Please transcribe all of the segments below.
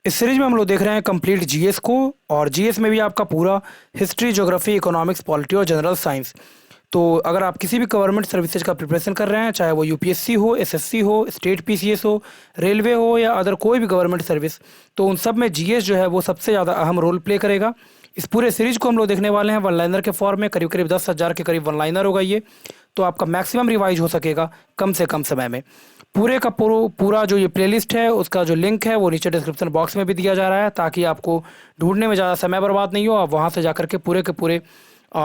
इस सीरीज में हम लोग देख रहे हैं कंप्लीट जीएस को। और जीएस में भी आपका पूरा हिस्ट्री, ज्योग्राफी, इकोनॉमिक्स, पॉलिटी और जनरल साइंस। तो अगर आप किसी भी गवर्नमेंट सर्विसेज का प्रिपरेशन कर रहे हैं, चाहे वो यूपीएससी हो, एसएससी हो, स्टेट पीसीएस हो, रेलवे हो या अदर कोई भी गवर्नमेंट सर्विस, तो उन सब में जीएस जो है वो सबसे ज़्यादा अहम रोल प्ले करेगा। इस पूरे सीरीज को हम लोग देखने वाले हैं वन लाइनर के फॉर्म में। करीब करीब 10,000 के करीब वन लाइनर होगा ये। तो आपका मैक्सिमम रिवाइज हो सकेगा कम से कम समय में। पूरे का पूरा जो ये प्लेलिस्ट है उसका जो लिंक है वो नीचे डिस्क्रिप्शन बॉक्स में भी दिया जा रहा है, ताकि आपको ढूंढने में ज़्यादा समय बर्बाद नहीं हो। आप वहाँ से जाकर के पूरे के पूरे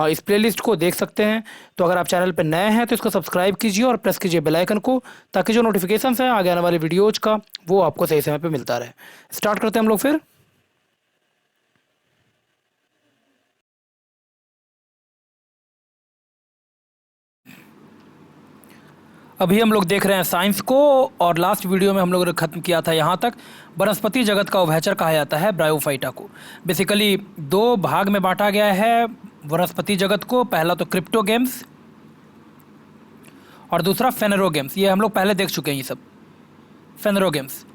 इस प्लेलिस्ट को देख सकते हैं। तो अगर आप चैनल पर नए हैं तो इसको सब्सक्राइब कीजिए और प्रेस कीजिए बेल आइकन को, ताकि जो नोटिफिकेशन है आगे आने वाले वीडियोज़ का वो आपको सही समय पर मिलता रहे। स्टार्ट करते हैं हम लोग फिर। अभी हम लोग देख रहे हैं साइंस को, और लास्ट वीडियो में हम लोगों ने ख़त्म किया था यहाँ तक। वनस्पति जगत का उभयचर कहा जाता है ब्रायोफाइटा को। बेसिकली दो भाग में बांटा गया है वनस्पति जगत को। पहला तो क्रिप्टोगेम्स और दूसरा फेनेरोगेम्स। ये हम लोग पहले देख चुके हैं ये सब। फेनेरोगेम्स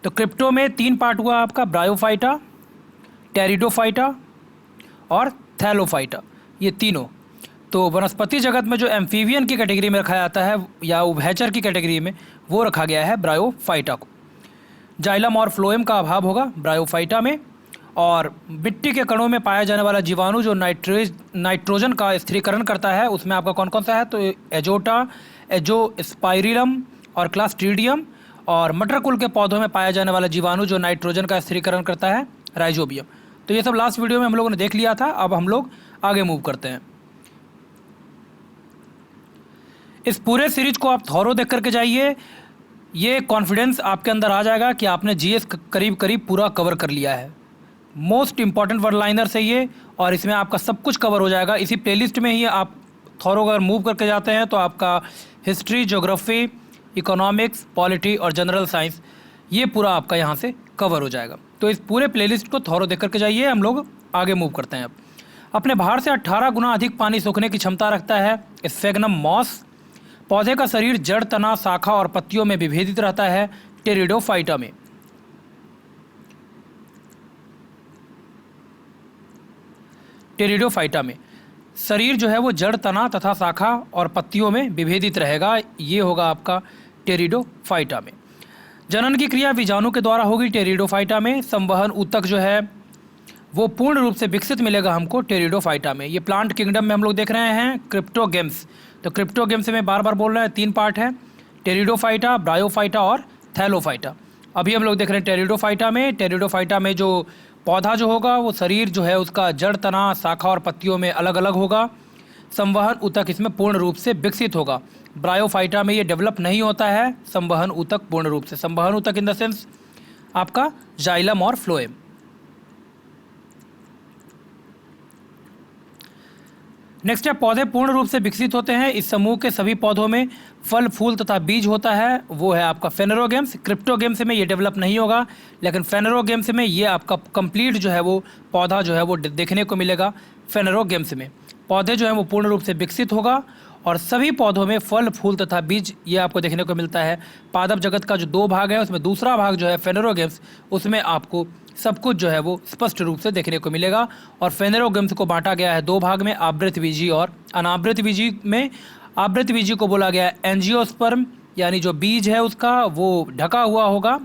तो क्रिप्टो में 3 पार्ट हुआ आपका, ब्रायोफाइटा, टेरिडोफाइटा और थैलोफाइटा, ये तीनों। तो वनस्पति जगत में जो एम्फीबियन की कैटेगरी में रखा जाता है या उभयचर की कैटेगरी में, वो रखा गया है ब्रायोफाइटा को। जाइलम और फ्लोएम का अभाव होगा ब्रायोफाइटा में। और मिट्टी के कणों में पाया जाने वाला जीवाणु जो नाइट्रोजन का स्थिरीकरण करता है, उसमें आपका कौन कौन सा है? तो एजोटा, एजोस्पाइरिलम और क्लास्ट्रीडियम। और मटर कुल के पौधों में पाया जाने वाला जीवाणु जो नाइट्रोजन का स्थिरीकरण करता है, राइजोबियम। तो ये सब लास्ट वीडियो में हम लोगों ने देख लिया था। अब हम लोग आगे मूव करते हैं। इस पूरे सीरीज को आप थॉरो देख करके जाइए। ये कॉन्फिडेंस आपके अंदर आ जाएगा कि आपने जीएस करीब करीब पूरा कवर कर लिया है। मोस्ट इंपॉर्टेंट वन लाइनर से ये, और इसमें आपका सब कुछ कवर हो जाएगा। इसी प्लेलिस्ट में ही आप थॉरो अगर मूव करके जाते हैं तो आपका हिस्ट्री, ज्योग्राफी, इकोनॉमिक्स, पॉलिटी और जनरल साइंस, ये पूरा आपका यहाँ से कवर हो जाएगा। तो इस पूरे प्लेलिस्ट को थॉरो देख करके जाइए। हम लोग आगे मूव करते हैं। अब अपने भार से 18 गुना अधिक पानी सोखने की क्षमता रखता है स्फेगनम मॉस। पौधे का शरीर जड़, तना, शाखा और पत्तियों में विभेदित रहता है टेरिडोफाइटा में। टेरिडोफाइटा में शरीर जो है वो जड़, तना तथा शाखा और पत्तियों में विभेदित रहेगा। ये होगा आपका टेरिडोफाइटा में। जनन की क्रिया बीजाणु के द्वारा होगी टेरिडोफाइटा में। संवहन ऊतक जो है वो पूर्ण रूप से विकसित मिलेगा हमको टेरिडोफाइटा में। ये प्लांट किंगडम में हम लोग देख रहे हैं क्रिप्टोगेम्स। तो क्रिप्टोगेम्स में बार बार बोल रहे हैं 3 पार्ट है, टेरिडोफाइटा, ब्रायोफाइटा और थैलोफाइटा। अभी हम लोग देख रहे हैं टेरिडोफाइटा में। टेरिडोफाइटा में जो पौधा जो होगा वो शरीर जो है उसका जड़, तना, शाखा और पत्तियों में अलग अलग होगा। संवहन ऊतक इसमें पूर्ण रूप से विकसित होगा। ब्रायोफाइटा में ये डेवलप नहीं होता है संवहन ऊतक पूर्ण रूप से। संवहन ऊतक इन द सेंस आपका जाइलम और फ्लोएम। नेक्स्ट है पौधे पूर्ण रूप से विकसित होते हैं। इस समूह के सभी पौधों में फल, फूल तथा बीज होता है, वो है आपका फेनेरोगेम्स। क्रिप्टोगेम्स में ये डेवलप नहीं होगा, लेकिन फेनेरोगेम्स में ये आपका कंप्लीट जो है वो पौधा जो है वो देखने को मिलेगा। फेनेरोगेम्स में पौधे जो है वो पूर्ण रूप से विकसित होगा और सभी पौधों में फल, फूल तथा बीज ये आपको देखने को मिलता है। पादप जगत का जो 2 भाग है उसमें दूसरा भाग जो है फेनेरोगेम्स, उसमें आपको सब कुछ जो है वो स्पष्ट रूप से देखने को मिलेगा। और फेनेरोगेम्स को बांटा गया है 2 भाग में, आवृतबीजी और अनावृतबीजी में। आवृतबीजी को बोला गया है एंजियोस्पर्म, यानी जो बीज है उसका वो ढका हुआ होगा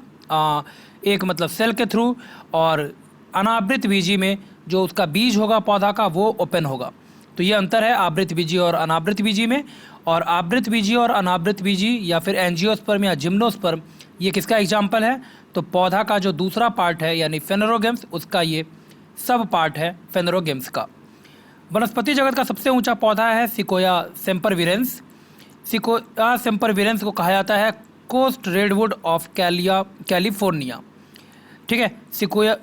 एक मतलब सेल के थ्रू। और अनावृतबीजी में जो उसका बीज होगा पौधा का वो ओपन होगा। तो ये अंतर है आवृतबीजी और अनावृतबीजी में। और आवृतबीजी और अनावृतबीजी या फिर एंजियोस्पर्म या जिम्नोस्पर्म, ये किसका एग्जाम्पल है? तो पौधा का जो दूसरा पार्ट है यानी फेनेरोगेम्स, उसका ये सब पार्ट है फेनेरोगेम्स का। वनस्पति जगत का सबसे ऊंचा पौधा है सिकोया सेम्परविरेंस। सिकोया सेम्परविरेंस को कहा जाता है कोस्ट रेडवुड ऑफ कैलिफोर्निया। ठीक है, सिकोया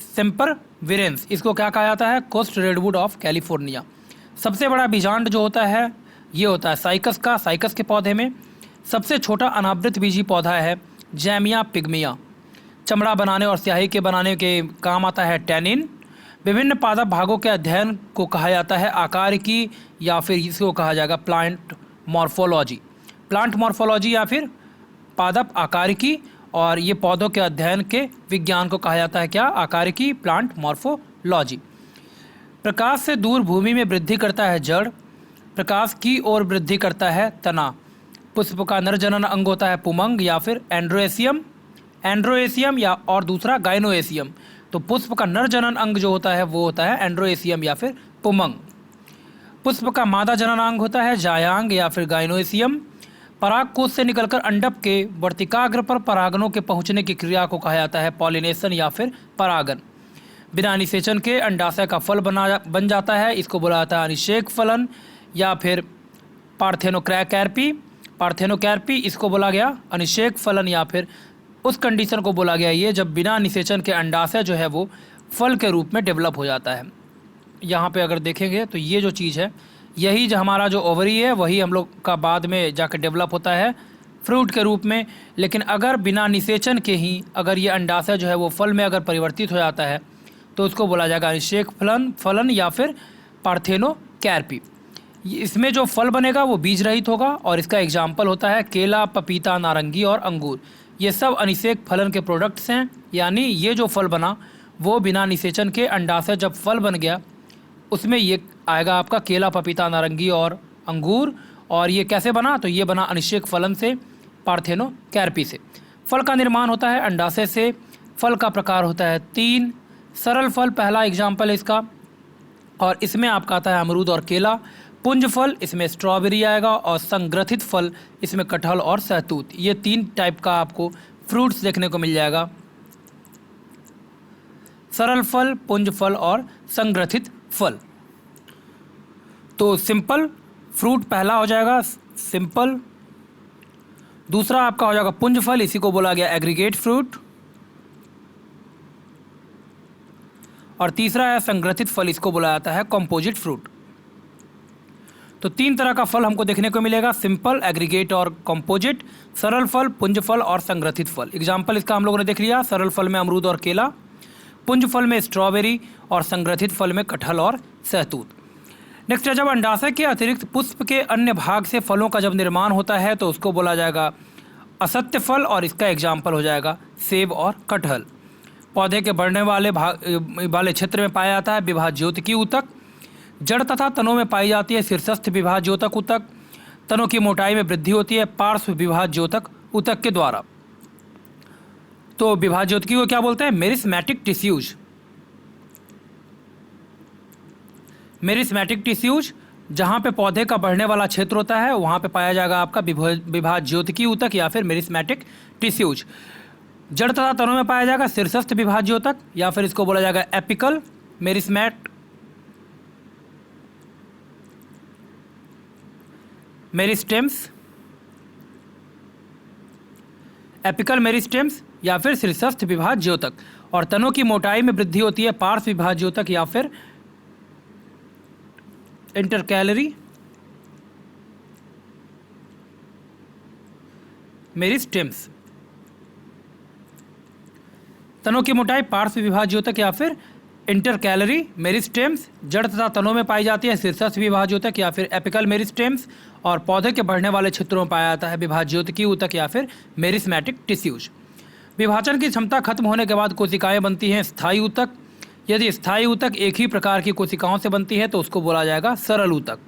सेम्परविरेंस, इसको क्या कहा जाता है? Coast redwood of California. सबसे बड़ा बीजांड जो होता है ये होता है साइकस का। साइकस के पौधे में सबसे छोटा अनावृतबीजी पौधा है जैमिया पिग्मिया। चमड़ा बनाने और स्याही के बनाने के काम आता है टैनिन। विभिन्न पादप भागों के अध्ययन को कहा जाता है आकार की, या फिर इसको कहा जाएगा प्लांट मॉर्फोलॉजी। प्लांट मॉर्फोलॉजी या फिर पादप आकार की। और ये पौधों के अध्ययन के विज्ञान को कहा जाता है क्या? आकारिकी, प्लांट मॉर्फोलॉजी। प्रकाश से दूर भूमि में वृद्धि करता है जड़, प्रकाश की ओर वृद्धि करता है तना। पुष्प का नर जनन अंग होता है पुमंग या फिर एंड्रोएसियम या और दूसरा गाइनोएसियम। तो पुष्प का नर जनन अंग जो होता है वो होता है एंड्रोएसियम या फिर पुमंग। पुष्प का मादा जनन अंग होता है जायांग या फिर गाइनोएसियम। परागकोश से निकलकर अंडक के वर्तिकाग्र पर परागनों के पहुंचने की क्रिया को कहा जाता है पॉलिनेशन या फिर परागन। बिना निषेचन के अंडाशय का फल बन जाता है, इसको बोला जाता है अनिषेक फलन या फिर पार्थेनोकैर्पी इसको बोला गया अनिषेक फलन या फिर उस कंडीशन को बोला गया ये जब बिना निषेचन के अंडाशय जो है वो फल के रूप में डेवलप हो जाता है। यहाँ पे अगर देखेंगे तो ये जो चीज़ है यही जो हमारा जो ओवरी है वही हम लोग का बाद में जाकर डेवलप होता है फ्रूट के रूप में। लेकिन अगर बिना निषेचन के ही अगर ये अंडाशय जो है वो फल में अगर परिवर्तित हो जाता है तो उसको बोला जाएगा अनिषेक फलन या फिर पार्थेनोकैर्पी। इसमें जो फल बनेगा वो बीज रहित होगा और इसका एग्जाम्पल होता है केला, पपीता, नारंगी और अंगूर। ये सब अनिषेक फलन के प्रोडक्ट्स हैं, यानी ये जो फल बना वो बिना निषेचन के अंडाशय जब फल बन गया उसमें ये आएगा आपका केला, पपीता, नारंगी और अंगूर। और ये कैसे बना? तो ये बना अनिषेक फलन से, पार्थेनोकैर्पी से। फल का निर्माण होता है अंडाशय से। फल का प्रकार होता है 3। सरल फल पहला एग्जाम्पल है इसका और इसमें आपका आता है अमरूद और केला। पुंज फल इसमें स्ट्रॉबेरी आएगा और संग्रथित फल इसमें कटहल और सहतूत। ये 3 टाइप का आपको फ्रूट्स देखने को मिल जाएगा, सरल फल, पुंज फल और संग्रथित फल। तो सिंपल फ्रूट पहला हो जाएगा सिंपल, दूसरा आपका हो जाएगा पुंज फल, इसी को बोला गया एग्रीगेट फ्रूट, और तीसरा है संग्रथित फल, इसको बोला जाता है कंपोजिट फ्रूट। तो 3 तरह का फल हमको देखने को मिलेगा, सिंपल, एग्रीगेट और कंपोजिट, सरल फल, पुंज फल और संग्रथित फल। एग्जाम्पल इसका हम लोगों ने देख लिया, सरल फल में अमरूद और केला, पुंज फल में स्ट्रॉबेरी और संग्रथित फल में कटहल और सहतूत। नेक्स्ट है जब अंडाशय के अतिरिक्त पुष्प के अन्य भाग से फलों का जब निर्माण होता है तो उसको बोला जाएगा असत्य फल और इसका एग्जाम्पल हो जाएगा सेब और कटहल। पौधे के बढ़ने वाले क्षेत्र में पाया जाता है विभाज्योतकी ऊतक। जड़ तथा तनों में पाई जाती है शीर्षस्थ विभाज्योतक ऊतक। तनों की मोटाई में वृद्धि होती है पार्श्व विभाज्योतक ऊतक के द्वारा। तो विभाज्योतकी को क्या बोलते हैं? मेरिस्मैटिक टिश्यूज। मेरिस्मैटिक टिश्यूज जहाँ पे पौधे का बढ़ने वाला क्षेत्र होता है वहाँ पे पाया जाएगा आपका विभाज्योतकी ऊतक या फिर मेरिस्मैटिक टिश्यूज। जड़ तथा तनों में पाया जाएगा शीर्षस्थ विभाज्योतक या फिर इसको बोला जाएगा एपिकल मेरिस्टेम्स, एपिकल मेरिस्टेम्स या फिर शीर्षस्थ विभाज्योतक। और तनों की मोटाई में वृद्धि होती है पार्श्व विभाज्योतक या फिर इंटरकैलरी मेरिस्टेम्स। तनों की मोटाई पार्श्व विभाज्योतक या फिर इंटरकैलरी मेरिस्टेम्स। जड़ तथा तनों में पाई जाती है शीर्षस्थ विभाज्योतक या फिर एपिकल मेरिस्टेम्स। और पौधे के बढ़ने वाले क्षेत्रों में पाया जाता है विभाज्योतकी ऊतक या फिर मेरिस्मैटिक टिश्यूज। विभाजन की क्षमता खत्म होने के बाद कोशिकाएं बनती हैं स्थायी ऊतक। यदि स्थायी ऊतक एक ही प्रकार की कोशिकाओं से बनती है तो उसको बोला जाएगा सरल ऊतक,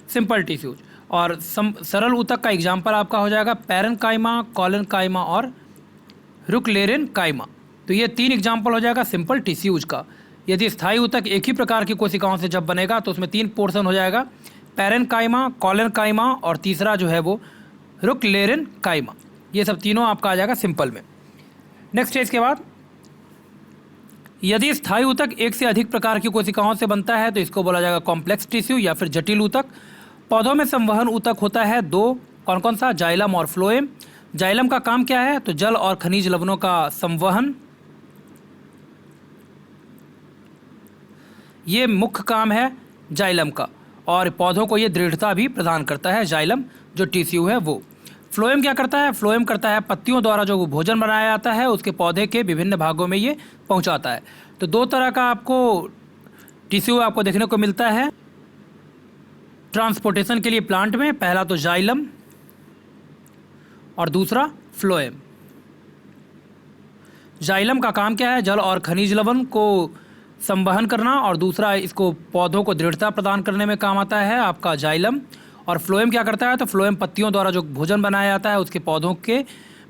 सिंपल टिश्यूज। और सरल ऊतक का एग्जाम्पल आपका हो जाएगा पैरेन्काइमा, कॉलेनकाइमा और रुकलेरेनकाइमा। तो ये 3 एग्जाम्पल हो जाएगा सिंपल टिश्यूज का। यदि स्थायी ऊतक एक ही प्रकार की कोशिकाओं से जब बनेगा तो उसमें 3 पोर्शन हो जाएगा, पैरेन्काइमा, कॉलेनकाइमा और तीसरा जो है वो रुकलेरेनकाइमा। ये सब तीनों आपका आ जाएगा सिंपल में। नेक्स्ट है इसके बाद यदि स्थायी ऊतक एक से अधिक प्रकार की कोशिकाओं से बनता है तो इसको बोला जाएगा कॉम्प्लेक्स टिश्यू या फिर जटिल ऊतक। पौधों में संवहन ऊतक होता है 2, कौन कौन सा? जाइलम और फ्लोएम। जाइलम का काम क्या है? तो जल और खनिज लवणों का संवहन, ये मुख्य काम है जाइलम का। और पौधों को ये दृढ़ता भी प्रदान करता है जाइलम जो टिश्यू है वो। फ्लोएम क्या करता है? फ्लोएम करता है पत्तियों द्वारा जो भोजन बनाया जाता है उसके पौधे के विभिन्न भागों में ये पहुंचाता है। तो 2 तरह का आपको टिश्यू आपको देखने को मिलता है ट्रांसपोर्टेशन के लिए प्लांट में। पहला तो जाइलम और दूसरा फ्लोएम। जाइलम का काम क्या है? जल और खनिज लवण को संवहन करना, और दूसरा इसको पौधों को दृढ़ता प्रदान करने में काम आता है आपका जाइलम। और फ्लोएम क्या करता है? तो फ्लोएम पत्तियों द्वारा जो भोजन बनाया जाता है उसके पौधों के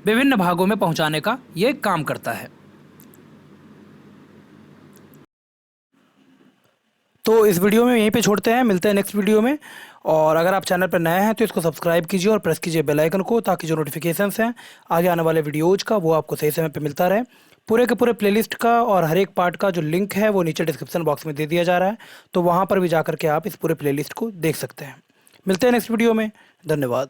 विभिन्न भागों में पहुंचाने का ये काम करता है। तो इस वीडियो में यहीं पे छोड़ते हैं, मिलते हैं नेक्स्ट वीडियो में। और अगर आप चैनल पर नए हैं तो इसको सब्सक्राइब कीजिए और प्रेस कीजिए बेल आइकन को, ताकि जो नोटिफिकेशंस हैं आगे आने वाले वीडियोज़ का वो आपको सही समय पे मिलता रहे। पूरे के पूरे प्लेलिस्ट का और हर एक पार्ट का जो लिंक है वो नीचे डिस्क्रिप्शन बॉक्स में दे दिया जा रहा है, तो वहाँ पर भी जा कर के आप इस पूरे प्लेलिस्ट को देख सकते हैं। मिलते हैं नेक्स्ट वीडियो में। धन्यवाद।